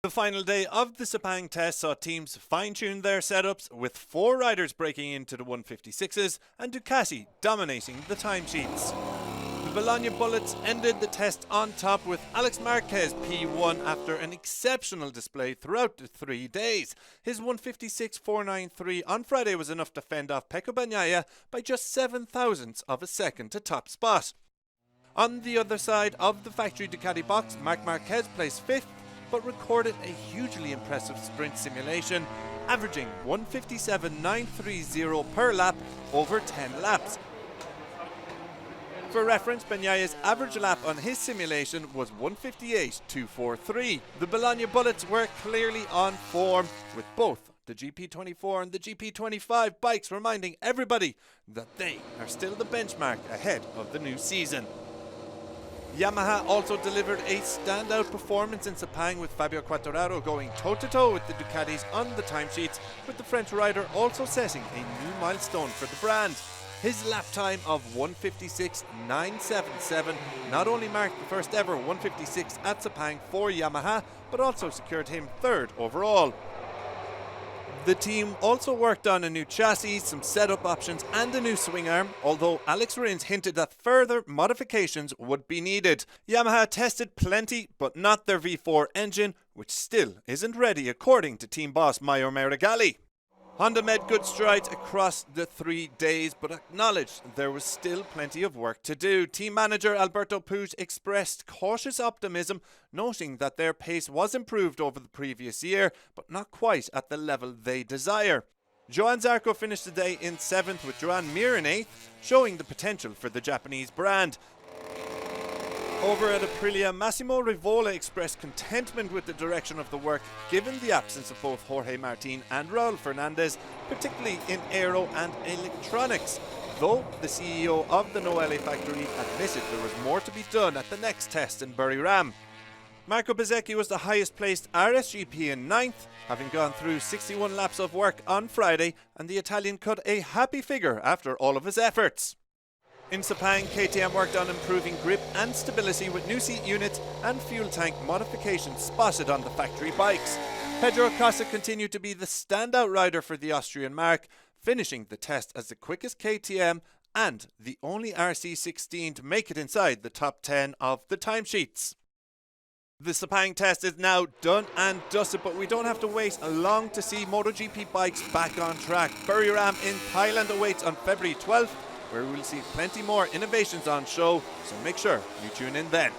The final day of the Sepang test saw teams fine-tune their setups, with 4 riders breaking into the 156s and Ducati dominating the timesheets. The Bologna Bullets ended the test on top, with Alex Marquez P1 after an exceptional display throughout the 3 days. His 156.493 on Friday was enough to fend off Pecco Bagnaia by just 7 thousandths of a second to top spot. On the other side of the factory Ducati box, Marc Marquez placed 5th, but recorded a hugely impressive sprint simulation, averaging 157.930 per lap over 10 laps. For reference, Bagnaia's average lap on his simulation was 158.243. The Bologna Bullets were clearly on form, with both the GP24 and the GP25 bikes reminding everybody that they are still the benchmark ahead of the new season. Yamaha also delivered a standout performance in Sepang, with Fabio Quartararo going toe-to-toe with the Ducatis on the timesheets, with the French rider also setting a new milestone for the brand. His lap time of 156.977 not only marked the first ever 156 at Sepang for Yamaha, but also secured him 3rd overall. The team also worked on a new chassis, some setup options and a new swing arm, although Alex Rins hinted that further modifications would be needed. Yamaha tested plenty, but not their V4 engine, which still isn't ready according to team boss Mauro Meregali. Honda made good strides across the 3 days, but acknowledged there was still plenty of work to do. Team manager Alberto Puig expressed cautious optimism, noting that their pace was improved over the previous year, but not quite at the level they desire. Johann Zarco finished the day in 7th, with Joan Mir in 8th, showing the potential for the Japanese brand. Over at Aprilia, Massimo Rivola expressed contentment with the direction of the work, given the absence of both Jorge Martin and Raul Fernandez, particularly in aero and electronics, though the CEO of the Noelle factory admitted there was more to be done at the next test in Buriram. Marco Bezzecchi was the highest placed RSGP in 9th, having gone through 61 laps of work on Friday, and the Italian cut a happy figure after all of his efforts. In Sepang, KTM worked on improving grip and stability, with new seat units and fuel tank modifications spotted on the factory bikes. Pedro Acosta continued to be the standout rider for the Austrian marque, finishing the test as the quickest KTM and the only RC16 to make it inside the top 10 of the timesheets. The Sepang test is now done and dusted, but we don't have to wait long to see MotoGP bikes back on track. Buriram in Thailand awaits on February 12th, where we will see plenty more innovations on show, so make sure you tune in then.